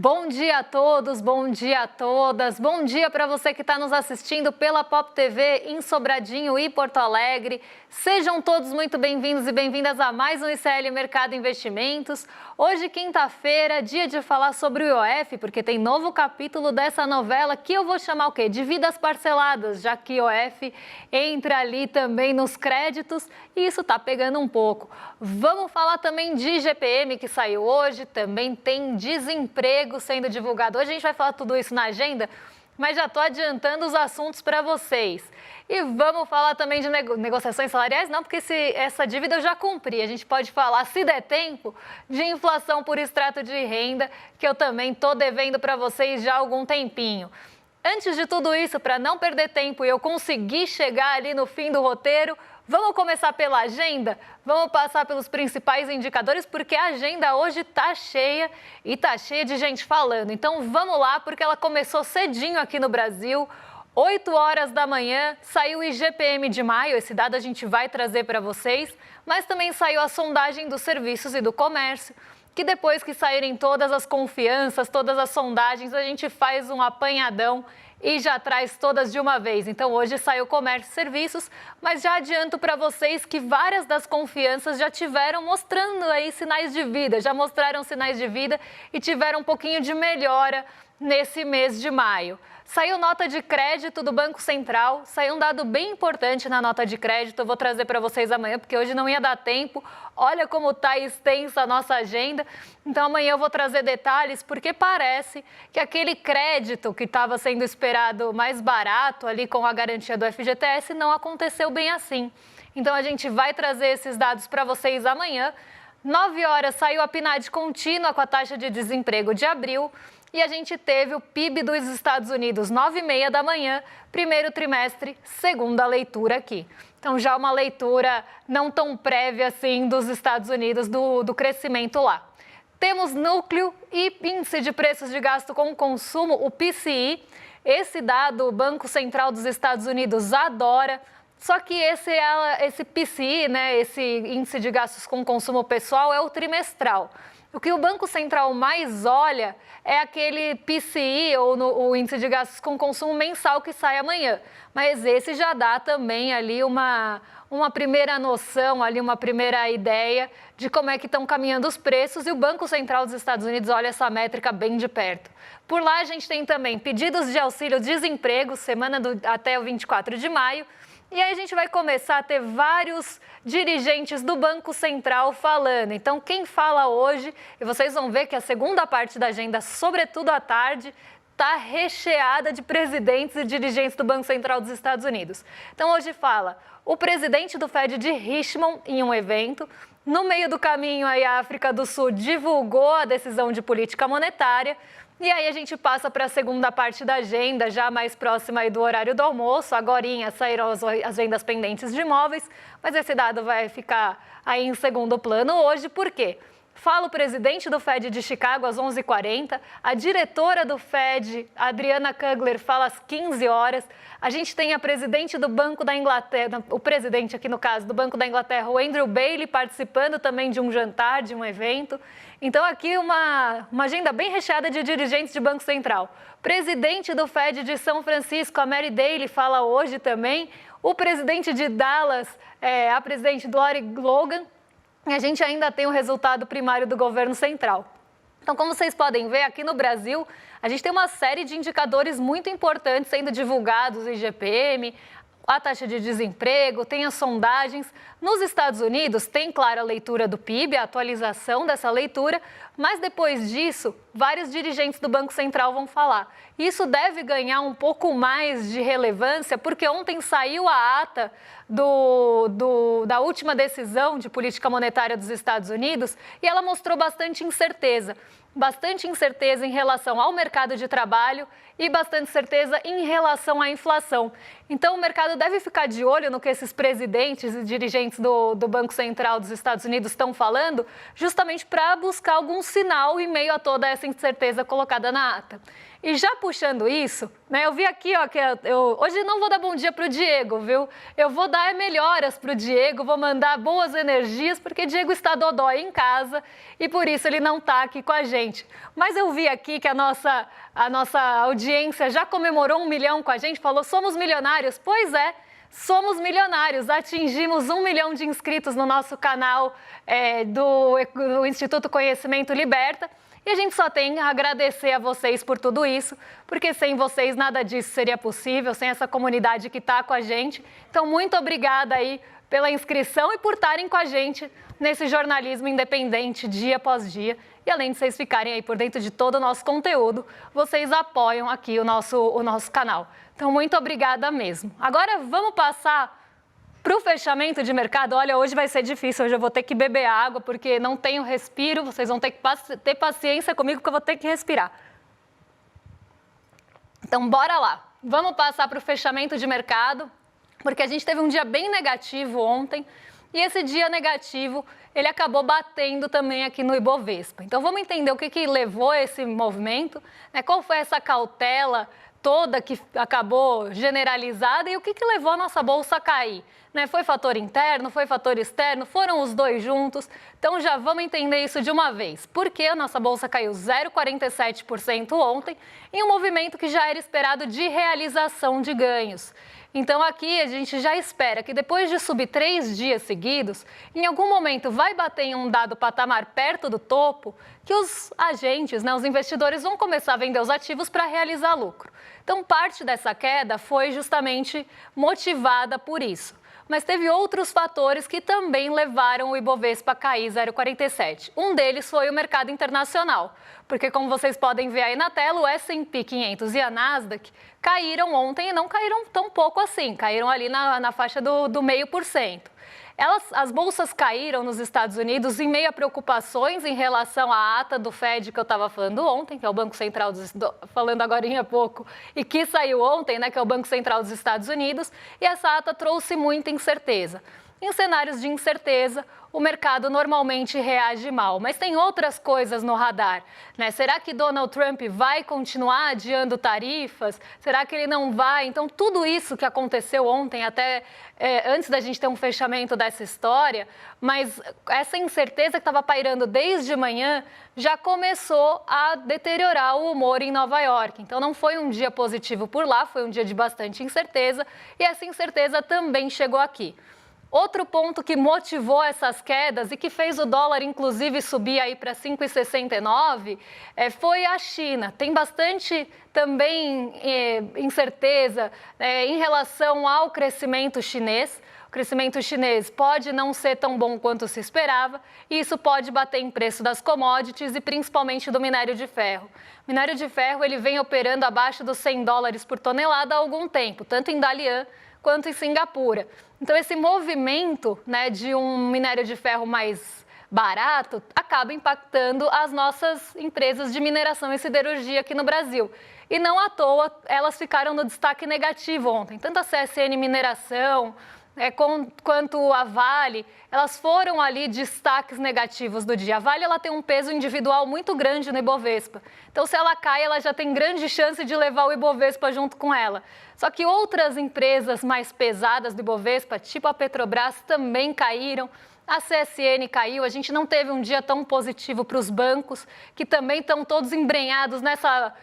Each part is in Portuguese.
Bom dia a todos, bom dia a todas, bom dia para você que está nos assistindo pela Pop TV em Sobradinho e Porto Alegre. Sejam todos muito bem-vindos e bem-vindas a mais um ICL Mercado Investimentos. Hoje, quinta-feira, dia de falar sobre o IOF, porque tem novo capítulo dessa novela que eu vou chamar o quê? De Vidas Parceladas, já que o IOF entra ali também nos créditos e isso está pegando um pouco. Vamos falar também de IGPM que saiu hoje, também tem desemprego sendo divulgado. Hoje a gente vai falar tudo isso na agenda, mas já estou adiantando os assuntos para vocês. E vamos falar também de negociações salariais? Não, porque essa dívida eu já cumpri. A gente pode falar, se der tempo, de inflação por extrato de renda, que eu também estou devendo para vocês já há algum tempinho. Antes de tudo isso, para não perder tempo e eu conseguir chegar ali no fim do roteiro, vamos começar pela agenda? Vamos passar pelos principais indicadores, porque a agenda hoje está cheia e está cheia de gente falando. Então vamos lá, porque ela começou cedinho aqui no Brasil. 8 horas da manhã, saiu o IGPM de maio, esse dado a gente vai trazer para vocês, mas também saiu a sondagem dos serviços e do comércio, que depois que saírem todas as confianças, todas as sondagens, a gente faz um apanhadão e já traz todas de uma vez. Então hoje saiu comércio e serviços, mas já adianto para vocês que várias das confianças já tiveram mostrando aí sinais de vida, já mostraram sinais de vida e tiveram um pouquinho de melhora nesse mês de maio. Saiu nota de crédito do Banco Central, saiu um dado bem importante na nota de crédito, eu vou trazer para vocês amanhã, porque hoje não ia dar tempo. Olha como está extensa a nossa agenda, então amanhã eu vou trazer detalhes, porque parece que aquele crédito que estava sendo esperado mais barato ali com a garantia do FGTS não aconteceu bem assim. Então a gente vai trazer esses dados para vocês amanhã. 9 horas saiu a PNAD contínua com a taxa de desemprego de abril. E a gente teve o PIB dos Estados Unidos, 9h30 da manhã, primeiro trimestre, segunda leitura aqui. Então, já uma leitura não tão prévia assim dos Estados Unidos, do crescimento lá. Temos núcleo e índice de preços de gasto com consumo, o PCI. Esse dado o Banco Central dos Estados Unidos adora. Só que esse PCI, né, esse índice de gastos com consumo pessoal, é o trimestral. O que o Banco Central mais olha é aquele PCI, ou o índice de gastos com consumo mensal que sai amanhã. Mas esse já dá também ali uma primeira noção, ali uma primeira ideia de como é que estão caminhando os preços. E o Banco Central dos Estados Unidos olha essa métrica bem de perto. Por lá a gente tem também pedidos de auxílio-desemprego, semana até o 24 de maio. E aí a gente vai começar a ter vários dirigentes do Banco Central falando. Então, quem fala hoje, e vocês vão ver que a segunda parte da agenda, sobretudo à tarde, está recheada de presidentes e dirigentes do Banco Central dos Estados Unidos. Então, hoje fala o presidente do Fed de Richmond em um evento. No meio do caminho, aí, a África do Sul divulgou a decisão de política monetária. E aí a gente passa para a segunda parte da agenda, já mais próxima aí do horário do almoço. Agorinha saíram as vendas pendentes de imóveis, mas esse dado vai ficar aí em segundo plano hoje. Por quê? Fala o presidente do Fed de Chicago às 11h40, a diretora do Fed, Adriana Kugler, fala às 15 horas. A gente tem a presidente do Banco da Inglaterra, o presidente aqui no caso do Banco da Inglaterra, o Andrew Bailey, participando também de um jantar, de um evento. Então aqui uma agenda bem recheada de dirigentes de Banco Central. Presidente do Fed de São Francisco, a Mary Daly, fala hoje também. O presidente de Dallas, a presidente Lori Logan. E a gente ainda tem o resultado primário do governo central. Então, como vocês podem ver, aqui no Brasil, a gente tem uma série de indicadores muito importantes sendo divulgados, o IGPM, a taxa de desemprego, tem as sondagens. Nos Estados Unidos, tem, claro, a leitura do PIB, a atualização dessa leitura, mas depois disso, vários dirigentes do Banco Central vão falar. Isso deve ganhar um pouco mais de relevância, porque ontem saiu a ata da última decisão de política monetária dos Estados Unidos e ela mostrou bastante incerteza em relação ao mercado de trabalho e bastante certeza em relação à inflação. Então, o mercado deve ficar de olho no que esses presidentes e dirigentes do Banco Central dos Estados Unidos estão falando, justamente para buscar algum sinal em meio a toda essa incerteza colocada na ata. E já puxando isso, né, eu vi aqui, ó, que hoje não vou dar bom dia para o Diego, viu? Eu vou dar melhoras para o Diego, vou mandar boas energias, porque Diego está dodói em casa e por isso ele não está aqui com a gente. Mas eu vi aqui que a nossa audiência já comemorou 1 milhão com a gente, falou, somos milionários. Pois é, somos milionários, atingimos 1 milhão de inscritos no nosso canal do Instituto Conhecimento Liberta. E a gente só tem a agradecer a vocês por tudo isso, porque sem vocês nada disso seria possível, sem essa comunidade que está com a gente. Então, muito obrigada aí pela inscrição e por estarem com a gente nesse jornalismo independente dia após dia. E além de vocês ficarem aí por dentro de todo o nosso conteúdo, vocês apoiam aqui o nosso canal. Então, muito obrigada mesmo. Agora, vamos passar para o fechamento de mercado. Olha, hoje vai ser difícil, hoje eu vou ter que beber água, porque não tenho respiro, vocês vão ter que ter paciência comigo, que eu vou ter que respirar. Então, bora lá. Vamos passar para o fechamento de mercado, porque a gente teve um dia bem negativo ontem, e esse dia negativo, ele acabou batendo também aqui no Ibovespa. Então, vamos entender o que levou esse movimento, né? Qual foi essa cautela toda que acabou generalizada e o que levou a nossa bolsa a cair, né? Foi fator interno, foi fator externo, foram os dois juntos. Então já vamos entender isso de uma vez. Por que a nossa bolsa caiu 0,47% ontem em um movimento que já era esperado de realização de ganhos? Então aqui a gente já espera que depois de subir 3 dias seguidos, em algum momento vai bater em um dado patamar perto do topo, que os agentes, né, os investidores vão começar a vender os ativos para realizar lucro. Então parte dessa queda foi justamente motivada por isso. Mas teve outros fatores que também levaram o Ibovespa a cair 0,47. Um deles foi o mercado internacional, porque como vocês podem ver aí na tela, o S&P 500 e a Nasdaq caíram ontem e não caíram tão pouco assim, caíram ali na faixa do 0,5%. As bolsas caíram nos Estados Unidos em meio a preocupações em relação à ata do Fed que eu estava falando ontem, que é o Banco Central, falando agora há pouco, e que saiu ontem, né, que é o Banco Central dos Estados Unidos, e essa ata trouxe muita incerteza. Em cenários de incerteza, o mercado normalmente reage mal, mas tem outras coisas no radar, né? Será que Donald Trump vai continuar adiando tarifas? Será que ele não vai? Então, tudo isso que aconteceu ontem, até antes da gente ter um fechamento dessa história, mas essa incerteza que estava pairando desde manhã já começou a deteriorar o humor em Nova York. Então, não foi um dia positivo por lá, foi um dia de bastante incerteza e essa incerteza também chegou aqui. Outro ponto que motivou essas quedas e que fez o dólar, inclusive, subir aí para 5,69 foi a China. Tem bastante também incerteza em relação ao crescimento chinês. O crescimento chinês pode não ser tão bom quanto se esperava e isso pode bater em preço das commodities e principalmente do minério de ferro. O minério de ferro ele vem operando abaixo dos $100 por tonelada há algum tempo, tanto em Dalian quanto em Singapura. Então, esse movimento, né, de um minério de ferro mais barato acaba impactando as nossas empresas de mineração e siderurgia aqui no Brasil. E não à toa, elas ficaram no destaque negativo ontem. Tanto a CSN Mineração quanto a Vale, elas foram ali destaques negativos do dia. A Vale ela tem um peso individual muito grande no Ibovespa. Então, se ela cai, ela já tem grande chance de levar o Ibovespa junto com ela. Só que outras empresas mais pesadas do Ibovespa, tipo a Petrobras, também caíram. A CSN caiu, a gente não teve um dia tão positivo para os bancos, que também estão todos embrenhados nessa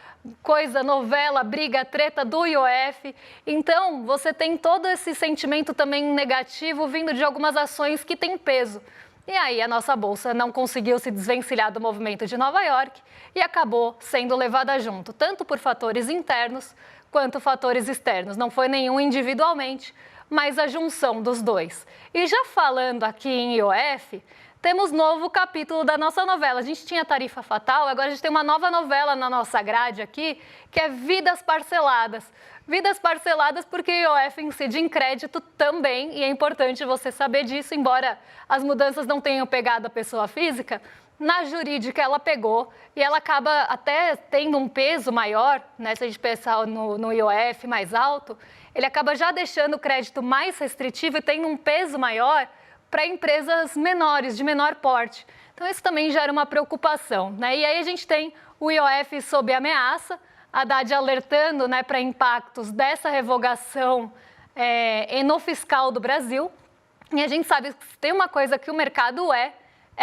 novela, briga, treta do IOF. Então, você tem todo esse sentimento também negativo vindo de algumas ações que têm peso. E aí, a nossa bolsa não conseguiu se desvencilhar do movimento de Nova York e acabou sendo levada junto, tanto por fatores internos quanto fatores externos. Não foi nenhum individualmente, mas a junção dos dois. E já falando aqui em IOF, temos novo capítulo da nossa novela. A gente tinha Tarifa Fatal, agora a gente tem uma nova novela na nossa grade aqui, que é Vidas Parceladas. Vidas parceladas porque IOF incide em crédito também, e é importante você saber disso, embora as mudanças não tenham pegado a pessoa física, na jurídica ela pegou e ela acaba até tendo um peso maior, né? Se a gente pensar no IOF mais alto, ele acaba já deixando o crédito mais restritivo e tendo um peso maior para empresas menores, de menor porte. Então isso também gera uma preocupação, né? E aí a gente tem o IOF sob ameaça. Haddad alertando, né, para impactos dessa revogação no fiscal do Brasil. E a gente sabe que se tem uma coisa que o mercado é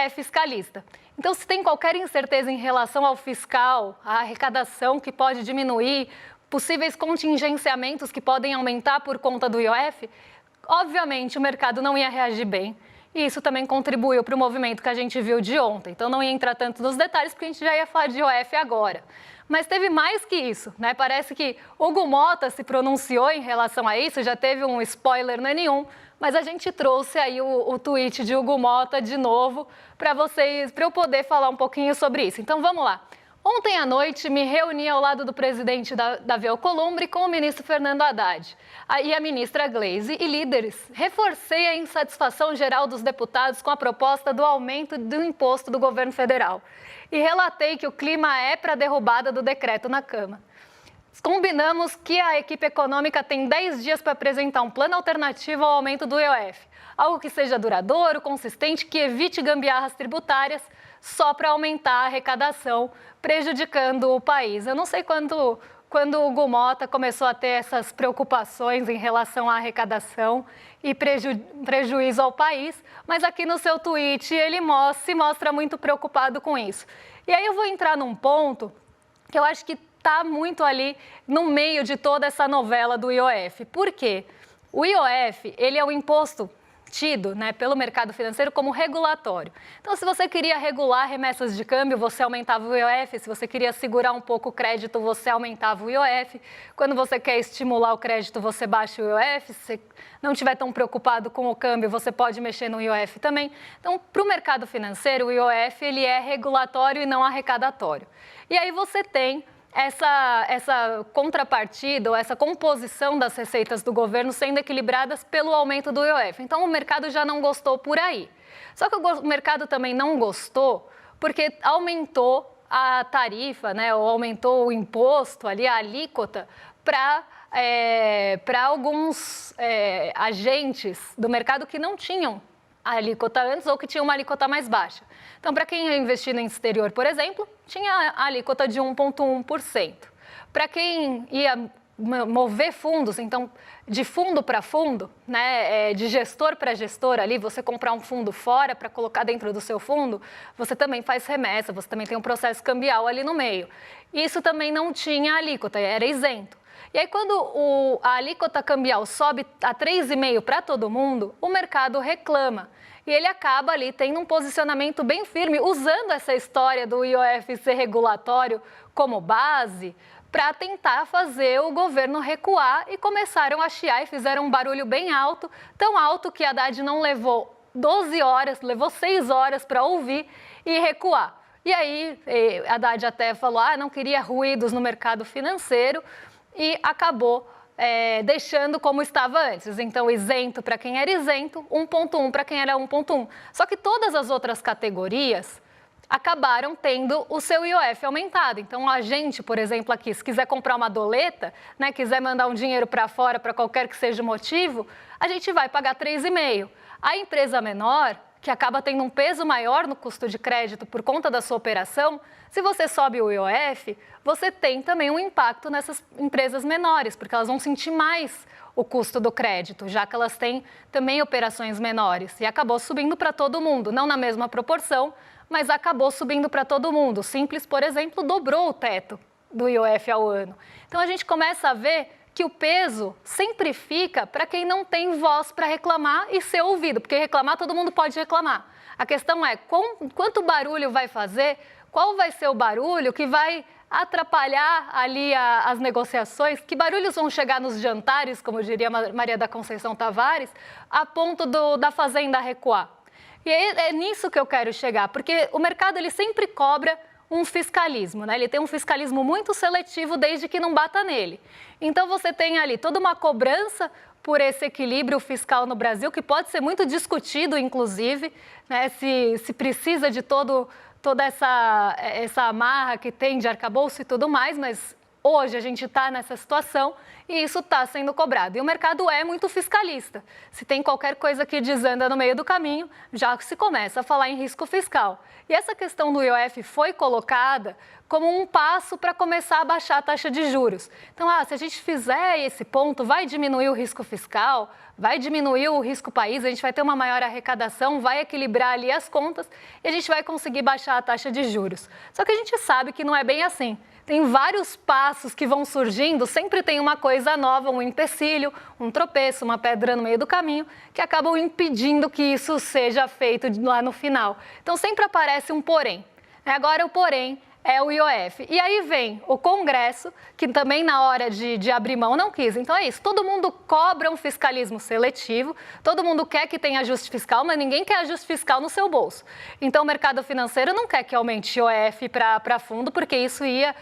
fiscalista. Então, se tem qualquer incerteza em relação ao fiscal, à arrecadação que pode diminuir, possíveis contingenciamentos que podem aumentar por conta do IOF, obviamente o mercado não ia reagir bem. E isso também contribuiu para o movimento que a gente viu de ontem. Então, não ia entrar tanto nos detalhes, porque a gente já ia falar de IOF agora. Mas teve mais que isso, né? Parece que Hugo Motta se pronunciou em relação a isso, já teve um spoiler, não é nenhum, mas a gente trouxe aí o tweet de Hugo Motta de novo para eu poder falar um pouquinho sobre isso. Então, vamos lá. Ontem à noite, me reuni ao lado do presidente Davi Alcolumbre com o ministro Fernando Haddad e a ministra Gleisi e líderes. Reforcei a insatisfação geral dos deputados com a proposta do aumento do imposto do governo federal e relatei que o clima é para a derrubada do decreto na Câmara. Combinamos que a equipe econômica tem 10 dias para apresentar um plano alternativo ao aumento do IOF, algo que seja duradouro, consistente, que evite gambiarras tributárias só para aumentar a arrecadação, prejudicando o país. Eu não sei quando o Hugo Motta começou a ter essas preocupações em relação à arrecadação e prejuízo ao país, mas aqui no seu tweet ele se mostra muito preocupado com isso. E aí eu vou entrar num ponto que eu acho que está muito ali no meio de toda essa novela do IOF. Por quê? O IOF, ele é um imposto tido, né, pelo mercado financeiro como regulatório. Então, se você queria regular remessas de câmbio, você aumentava o IOF. Se você queria segurar um pouco o crédito, você aumentava o IOF. Quando você quer estimular o crédito, você baixa o IOF. Se você não estiver tão preocupado com o câmbio, você pode mexer no IOF também. Então, para o mercado financeiro, o IOF ele é regulatório e não arrecadatório. E aí você tem essa contrapartida ou essa composição das receitas do governo sendo equilibradas pelo aumento do IOF. Então, o mercado já não gostou por aí. Só que o mercado também não gostou porque aumentou a tarifa, né, ou aumentou o imposto, ali, a alíquota, para alguns agentes do mercado que não tinham a alíquota antes ou que tinham uma alíquota mais baixa. Então, para quem ia investir no exterior, por exemplo, tinha a alíquota de 1,1%. Para quem ia mover fundos, então, de fundo para fundo, né, de gestor para gestor ali, você comprar um fundo fora para colocar dentro do seu fundo, você também faz remessa, você também tem um processo cambial ali no meio. Isso também não tinha alíquota, era isento. E aí, quando a alíquota cambial sobe a 3,5% para todo mundo, o mercado reclama. E ele acaba ali tendo um posicionamento bem firme, usando essa história do IOF ser regulatório como base, para tentar fazer o governo recuar, e começaram a chiar e fizeram um barulho bem alto, tão alto que Haddad não levou 12 horas, levou 6 horas para ouvir e recuar. E aí, Haddad até falou, não queria ruídos no mercado financeiro, e acabou deixando como estava antes. Então, isento para quem era isento, 1,1 para quem era 1,1. Só que todas as outras categorias acabaram tendo o seu IOF aumentado. Então, a gente, por exemplo, aqui, se quiser comprar uma doleta, né, quiser mandar um dinheiro para fora para qualquer que seja o motivo, a gente vai pagar 3,5. A empresa menor, que acaba tendo um peso maior no custo de crédito por conta da sua operação, se você sobe o IOF, você tem também um impacto nessas empresas menores, porque elas vão sentir mais o custo do crédito, já que elas têm também operações menores. E acabou subindo para todo mundo, não na mesma proporção, mas acabou subindo para todo mundo. O Simples, por exemplo, dobrou o teto do IOF ao ano. Então, a gente começa a ver que o peso sempre fica para quem não tem voz para reclamar e ser ouvido, porque reclamar todo mundo pode reclamar. A questão é quanto barulho vai fazer, qual vai ser o barulho que vai atrapalhar ali as negociações, que barulhos vão chegar nos jantares, como diria Maria da Conceição Tavares, a ponto da Fazenda recuar. E é nisso que eu quero chegar, porque o mercado ele sempre cobra um fiscalismo, né? Ele tem um fiscalismo muito seletivo desde que não bata nele. Então, você tem ali toda uma cobrança por esse equilíbrio fiscal no Brasil, que pode ser muito discutido, inclusive, né? Se precisa de toda essa amarra que tem de arcabouço e tudo mais, mas hoje a gente está nessa situação. e isso está sendo cobrado. E o mercado é muito fiscalista. Se tem qualquer coisa que desanda no meio do caminho, já se começa a falar em risco fiscal. E essa questão do IOF foi colocada como um passo para começar a baixar a taxa de juros. Então, se a gente fizer esse ponto, vai diminuir o risco fiscal, vai diminuir o risco país, a gente vai ter uma maior arrecadação, vai equilibrar ali as contas e a gente vai conseguir baixar a taxa de juros. Só que a gente sabe que não é bem assim. Tem vários passos que vão surgindo, sempre tem uma coisa nova, um empecilho, um tropeço, uma pedra no meio do caminho, que acabam impedindo que isso seja feito lá no final. Então sempre aparece um porém. Agora o porém é o IOF. E aí vem o Congresso, que também na hora de abrir mão não quis. Então é isso, todo mundo cobra um fiscalismo seletivo, todo mundo quer que tenha ajuste fiscal, mas ninguém quer ajuste fiscal no seu bolso. Então o mercado financeiro não quer que aumente IOF para fundo, porque isso ia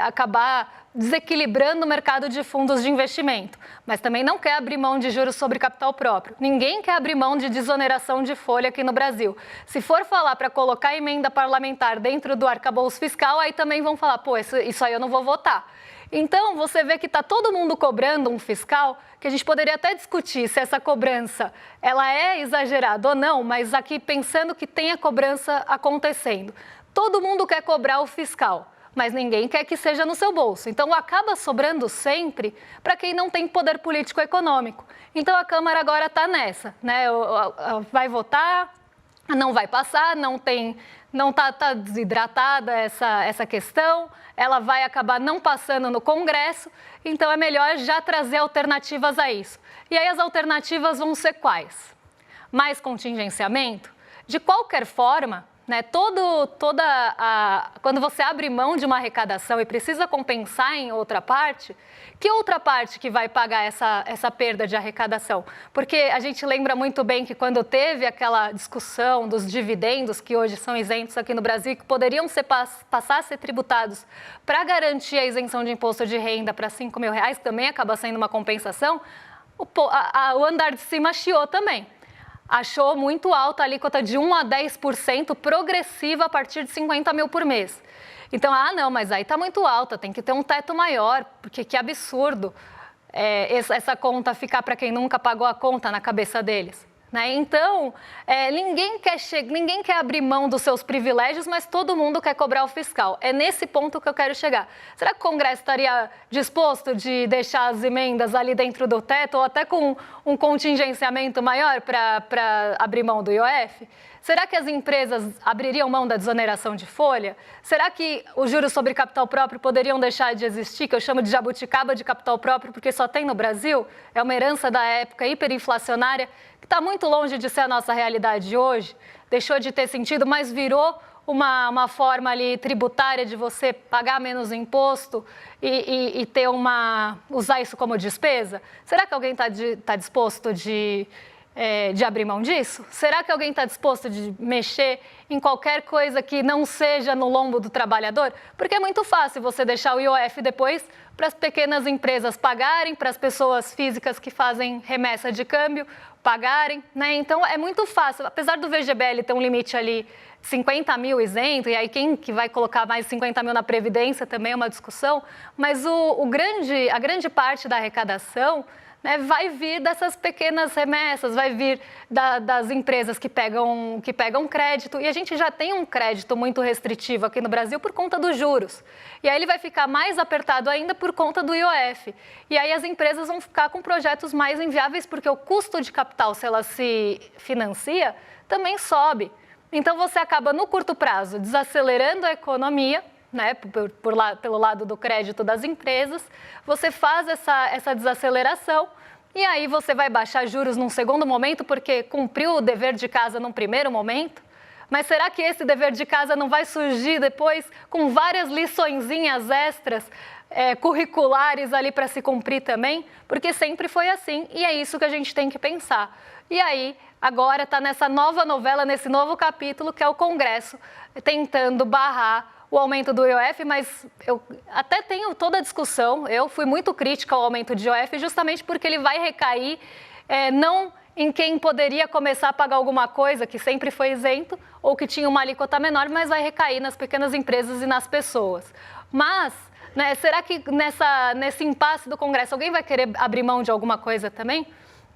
acabar desequilibrando o mercado de fundos de investimento, mas também não quer abrir mão de juros sobre capital próprio. Ninguém quer abrir mão de desoneração de folha aqui no Brasil. Se for falar para colocar emenda parlamentar dentro do arcabouço fiscal, aí também vão falar, pô, isso aí eu não vou votar. Então, você vê que está todo mundo cobrando um fiscal, que a gente poderia até discutir se essa cobrança ela é exagerada ou não, mas aqui pensando que tem a cobrança acontecendo. Todo mundo quer cobrar o fiscal, mas ninguém quer que seja no seu bolso. Então, acaba sobrando sempre para quem não tem poder político econômico. Então, a Câmara agora está nessa, né? Vai votar, não vai passar, não está desidratada essa questão, ela vai acabar não passando no Congresso, então é melhor já trazer alternativas a isso. E aí as alternativas vão ser quais? Mais contingenciamento? De qualquer forma, né, quando você abre mão de uma arrecadação e precisa compensar em outra parte, que outra parte que vai pagar essa perda de arrecadação? Porque a gente lembra muito bem que quando teve aquela discussão dos dividendos, que hoje são isentos aqui no Brasil, que poderiam passar a ser tributados para garantir a isenção de imposto de renda para R$5 mil, que também acaba sendo uma compensação, o andar de cima chiou também. Achou muito alta a alíquota de 1 a 10% progressiva a partir de 50 mil por mês. Então, não, mas aí está muito alta, tem que ter um teto maior, porque que absurdo essa conta ficar para quem nunca pagou a conta na cabeça deles. Né? Então, ninguém quer abrir mão dos seus privilégios, mas todo mundo quer cobrar o fiscal. É nesse ponto que eu quero chegar. Será que o Congresso estaria disposto de deixar as emendas ali dentro do teto ou até com um contingenciamento maior para abrir mão do IOF? Será que as empresas abririam mão da desoneração de folha? Será que os juros sobre capital próprio poderiam deixar de existir, que eu chamo de jabuticaba de capital próprio, porque só tem no Brasil? É uma herança da época hiperinflacionária, que está muito longe de ser a nossa realidade de hoje. Deixou de ter sentido, mas virou uma forma ali tributária de você pagar menos imposto e usar isso como despesa? Será que alguém está disposto de abrir mão disso? Será que alguém está disposto de mexer em qualquer coisa que não seja no lombo do trabalhador? Porque é muito fácil você deixar o IOF depois para as pequenas empresas pagarem, para as pessoas físicas que fazem remessa de câmbio pagarem, né? Então é muito fácil, apesar do VGBL ter um limite ali 50 mil isento, e aí quem que vai colocar mais 50 mil na Previdência também é uma discussão, mas a grande parte da arrecadação, né, vai vir dessas pequenas remessas, vai vir das empresas que pegam crédito, e a gente já tem um crédito muito restritivo aqui no Brasil por conta dos juros. E aí ele vai ficar mais apertado ainda por conta do IOF. E aí as empresas vão ficar com projetos mais inviáveis, porque o custo de capital, se ela se financia, também sobe. Então você acaba, no curto prazo, desacelerando a economia, né, pelo lado do crédito das empresas, você faz essa desaceleração e aí você vai baixar juros num segundo momento porque cumpriu o dever de casa num primeiro momento. Mas será que esse dever de casa não vai surgir depois com várias liçõezinhas extras curriculares ali para se cumprir também? Porque sempre foi assim e é isso que a gente tem que pensar. E aí, agora está nessa nova novela, nesse novo capítulo, que é o Congresso tentando barrar o aumento do IOF, mas eu até tenho toda a discussão, eu fui muito crítica ao aumento de IOF justamente porque ele vai recair não em quem poderia começar a pagar alguma coisa que sempre foi isento ou que tinha uma alíquota menor, mas vai recair nas pequenas empresas e nas pessoas. Mas Né? Será que nesse impasse do Congresso alguém vai querer abrir mão de alguma coisa também?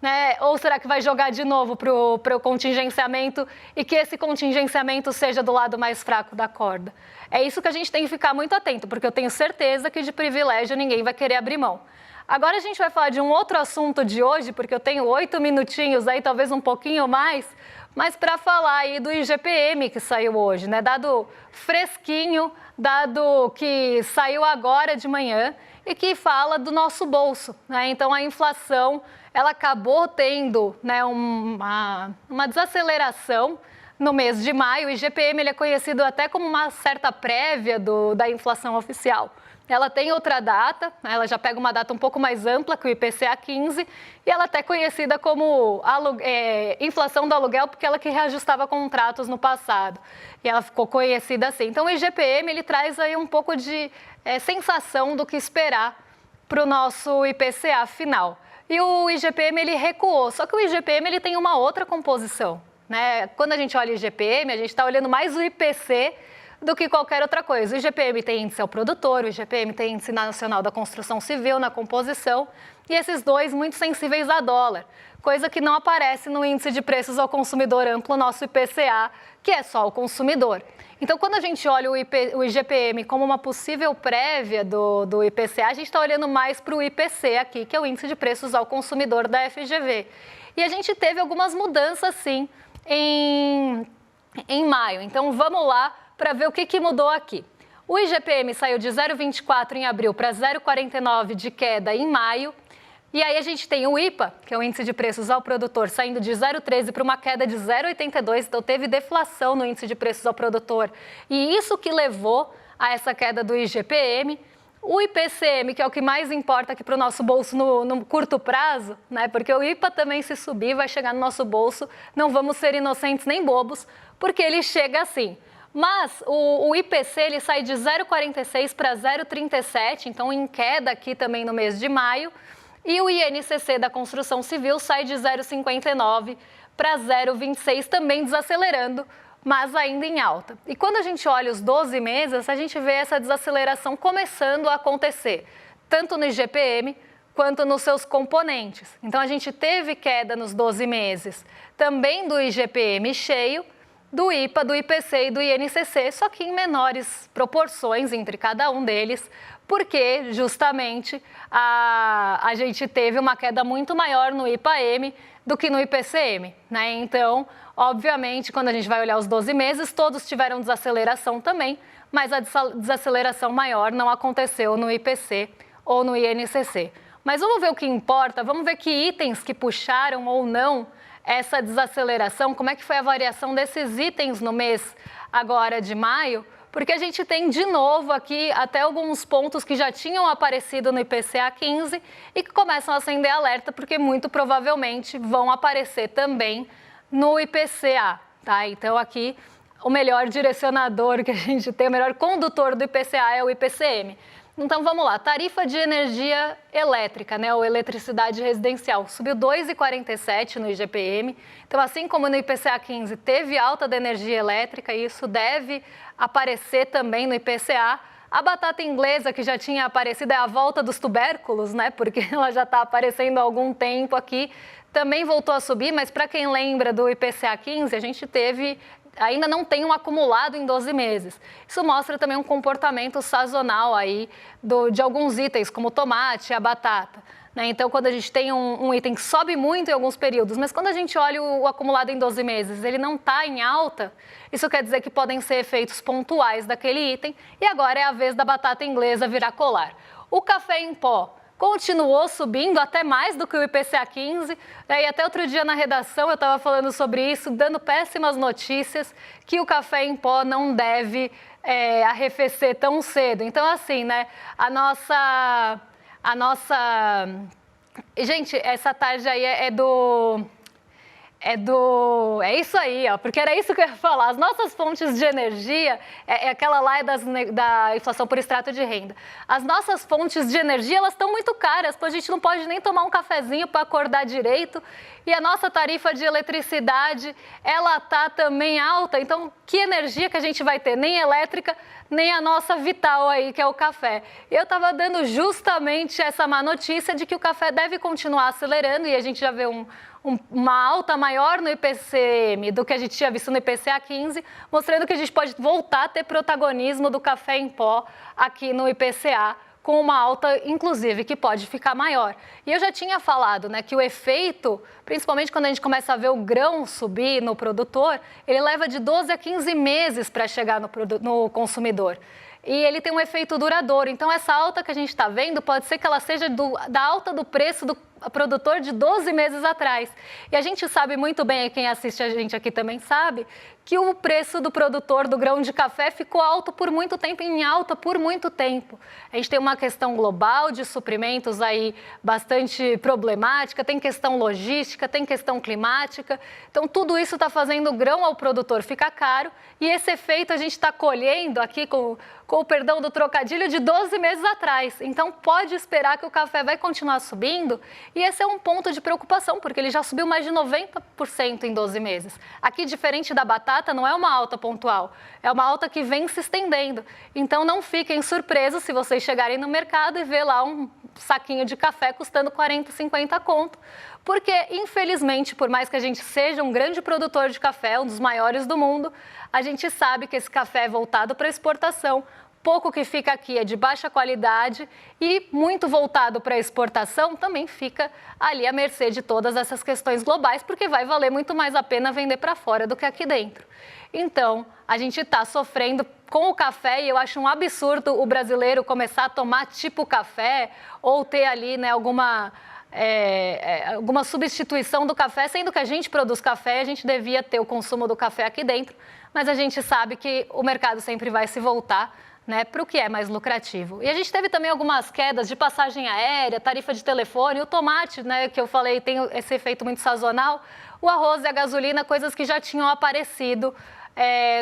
Né? Ou será que vai jogar de novo para o contingenciamento e que esse contingenciamento seja do lado mais fraco da corda? É isso que a gente tem que ficar muito atento, porque eu tenho certeza que de privilégio ninguém vai querer abrir mão. Agora a gente vai falar de um outro assunto de hoje, porque eu tenho 8 minutinhos aí, talvez um pouquinho mais, mas para falar aí do IGPM que saiu hoje, né? Dado fresquinho, dado que saiu agora de manhã e que fala do nosso bolso, né? Então a inflação, ela acabou tendo, né, uma desaceleração no mês de maio. O IGPM ele é conhecido até como uma certa prévia da inflação oficial. Ela tem outra data, né, ela já pega uma data um pouco mais ampla que o IPCA 15 e ela é até conhecida como inflação do aluguel porque ela que reajustava contratos no passado e ela ficou conhecida assim. Então o IGPM ele traz aí um pouco de sensação do que esperar para o nosso IPCA final. E o IGPM ele recuou, só que o IGPM ele tem uma outra composição, né? Quando a gente olha o IGPM, a gente está olhando mais o IPC do que qualquer outra coisa. O IGPM tem índice ao produtor, o IGPM tem índice nacional da construção civil na composição, e esses dois muito sensíveis a dólar, coisa que não aparece no índice de preços ao consumidor amplo, nosso IPCA, que é só o consumidor. Então, quando a gente olha o IGPM como uma possível prévia do IPCA, a gente está olhando mais para o IPC aqui, que é o Índice de Preços ao Consumidor da FGV. E a gente teve algumas mudanças, sim, em maio. Então, vamos lá para ver o que mudou aqui. O IGPM saiu de 0,24 em abril para 0,49 de queda em maio. E aí a gente tem o IPA, que é o Índice de Preços ao Produtor, saindo de 0,13 para uma queda de 0,82, então teve deflação no Índice de Preços ao Produtor. E isso que levou a essa queda do IGPM. O IPCM, que é o que mais importa aqui para o nosso bolso no curto prazo, né? Porque o IPA também, se subir, vai chegar no nosso bolso. Não vamos ser inocentes nem bobos, porque ele chega assim. Mas o IPC ele sai de 0,46 para 0,37, então em queda aqui também no mês de maio. E o INCC da construção civil sai de 0,59 para 0,26, também desacelerando, mas ainda em alta. E quando a gente olha os 12 meses, a gente vê essa desaceleração começando a acontecer, tanto no IGPM quanto nos seus componentes. Então a gente teve queda nos 12 meses, também do IGPM cheio, do IPA, do IPC e do INCC, só que em menores proporções entre cada um deles, porque justamente a gente teve uma queda muito maior no IPA-M do que no IPCM, né? Então, obviamente, quando a gente vai olhar os 12 meses, todos tiveram desaceleração também, mas a desaceleração maior não aconteceu no IPC ou no INCC. Mas vamos ver o que importa, vamos ver que itens que puxaram ou não essa desaceleração, como é que foi a variação desses itens no mês agora de maio, porque a gente tem de novo aqui até alguns pontos que já tinham aparecido no IPCA 15 e que começam a acender alerta, porque muito provavelmente vão aparecer também no IPCA, tá? Então aqui o melhor direcionador que a gente tem, o melhor condutor do IPCA é o IPCM. Então vamos lá, tarifa de energia elétrica, né, ou eletricidade residencial, subiu 2,47 no IGPM. Então, assim como no IPCA 15 teve alta da energia elétrica, e isso deve aparecer também no IPCA. A batata inglesa, que já tinha aparecido, é a volta dos tubérculos, né, porque ela já está aparecendo há algum tempo aqui, também voltou a subir, mas para quem lembra do IPCA 15, a gente ainda não tem um acumulado em 12 meses. Isso mostra também um comportamento sazonal aí de alguns itens, como o tomate e a batata, né? Então, quando a gente tem um item que sobe muito em alguns períodos, mas quando a gente olha o acumulado em 12 meses, ele não está em alta, isso quer dizer que podem ser efeitos pontuais daquele item, e agora é a vez da batata inglesa virar colar. O café em pó continuou subindo até mais do que o IPCA 15, e até outro dia na redação eu estava falando sobre isso, dando péssimas notícias, que o café em pó não deve arrefecer tão cedo. Então, assim, né, a nossa... Gente, essa tarde aí é do É isso aí, ó, porque era isso que eu ia falar. As nossas fontes de energia, aquela lá da inflação por extrato de renda. As nossas fontes de energia, elas estão muito caras, a gente não pode nem tomar um cafezinho para acordar direito. E a nossa tarifa de eletricidade, ela tá também alta. Então, que energia que a gente vai ter? Nem elétrica, nem a nossa vital aí, que é o café. Eu estava dando justamente essa má notícia de que o café deve continuar acelerando e a gente já vê uma alta maior no IPCM do que a gente tinha visto no IPCA 15, mostrando que a gente pode voltar a ter protagonismo do café em pó aqui no IPCA, com uma alta, inclusive, que pode ficar maior. E eu já tinha falado, né, que o efeito, principalmente quando a gente começa a ver o grão subir no produtor, ele leva de 12 a 15 meses para chegar no consumidor. E ele tem um efeito duradouro. Então, essa alta que a gente está vendo pode ser que ela seja da alta do preço do produtor de 12 meses atrás. E a gente sabe muito bem, e quem assiste a gente aqui também sabe, que o preço do produtor do grão de café ficou alto por muito tempo, em alta por muito tempo. A gente tem uma questão global de suprimentos aí bastante problemática, tem questão logística, tem questão climática. Então, tudo isso está fazendo o grão ao produtor ficar caro e esse efeito a gente está colhendo aqui com o perdão do trocadilho de 12 meses atrás. Então, pode esperar que o café vai continuar subindo e esse é um ponto de preocupação, porque ele já subiu mais de 90% em 12 meses. Aqui, diferente da batata, não é uma alta pontual, é uma alta que vem se estendendo. Então, não fiquem surpresos se vocês chegarem no mercado e ver lá um saquinho de café custando 40, 50 conto. Porque, infelizmente, por mais que a gente seja um grande produtor de café, um dos maiores do mundo, a gente sabe que esse café é voltado para exportação. Pouco que fica aqui é de baixa qualidade e muito voltado para a exportação também fica ali à mercê de todas essas questões globais, porque vai valer muito mais a pena vender para fora do que aqui dentro. Então, a gente está sofrendo com o café e eu acho um absurdo o brasileiro começar a tomar tipo café ou ter ali, né, alguma substituição do café, sendo que a gente produz café, a gente devia ter o consumo do café aqui dentro, mas a gente sabe que o mercado sempre vai se voltar, né, para o que é mais lucrativo. E a gente teve também algumas quedas de passagem aérea, tarifa de telefone, o tomate, né, que eu falei, tem esse efeito muito sazonal, o arroz e a gasolina, coisas que já tinham aparecido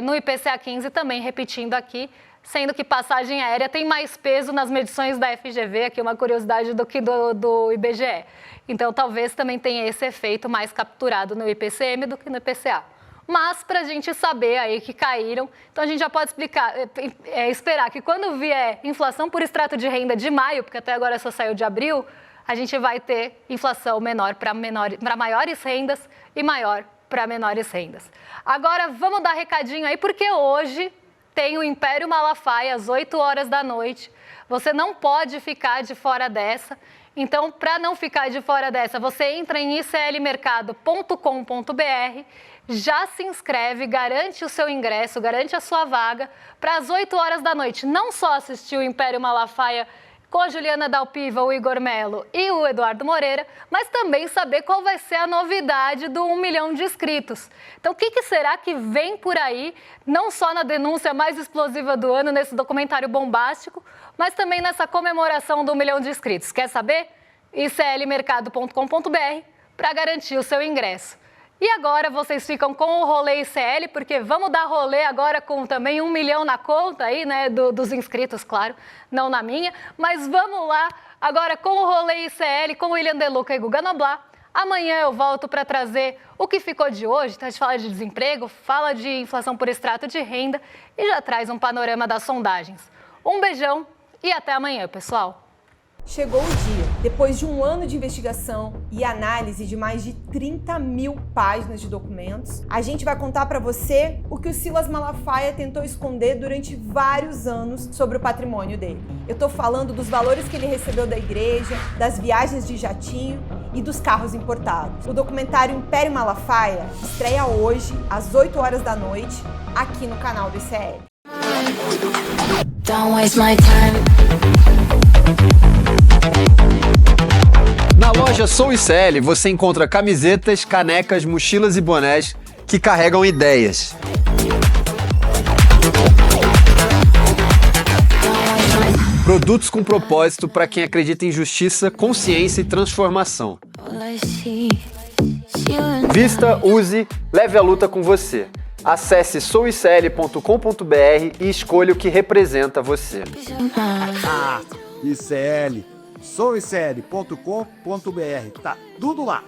no IPCA 15, também repetindo aqui, sendo que passagem aérea tem mais peso nas medições da FGV, aqui uma curiosidade, do que do IBGE. Então, talvez também tenha esse efeito mais capturado no IPCM do que no IPCA. Mas, para a gente saber aí que caíram, então a gente já pode esperar que quando vier inflação por extrato de renda de maio, porque até agora só saiu de abril, a gente vai ter inflação menor para maiores rendas e maior para menores rendas. Agora, vamos dar recadinho aí, porque hoje tem o Império Malafaia às 8 horas da noite. Você não pode ficar de fora dessa. Então, para não ficar de fora dessa, você entra em iclmercado.com.br, já se inscreve, garante o seu ingresso, garante a sua vaga para às 8 horas da noite. Não só assistir o Império Malafaia com a Juliana Dalpiva, o Igor Melo e o Eduardo Moreira, mas também saber qual vai ser a novidade do 1 milhão de inscritos. Então, o que será que vem por aí, não só na denúncia mais explosiva do ano, nesse documentário bombástico, mas também nessa comemoração do 1 milhão de inscritos? Quer saber? iclmercado.com.br para garantir o seu ingresso. E agora vocês ficam com o rolê ICL, porque vamos dar rolê agora com também 1 milhão na conta aí, né, dos inscritos, claro, não na minha. Mas vamos lá agora com o rolê ICL, com o William De Luca e Guga Noblar. Amanhã eu volto para trazer o que ficou de hoje. Então a gente fala de desemprego, fala de inflação por extrato de renda e já traz um panorama das sondagens. Um beijão e até amanhã, pessoal. Chegou o dia. Depois de um ano de investigação e análise de mais de 30 mil páginas de documentos, a gente vai contar para você o que o Silas Malafaia tentou esconder durante vários anos sobre o patrimônio dele. Eu tô falando dos valores que ele recebeu da igreja, das viagens de jatinho e dos carros importados. O documentário Império Malafaia estreia hoje, às 8 horas da noite, aqui no canal do ICL. Don't waste my time. Na loja Sou ICL você encontra camisetas, canecas, mochilas e bonés que carregam ideias. Produtos com propósito para quem acredita em justiça, consciência e transformação. All I see Vista, use, leve a luta com você. Acesse souicl.com.br e escolha o que representa você. ICL, souicl.com.br, tá tudo lá.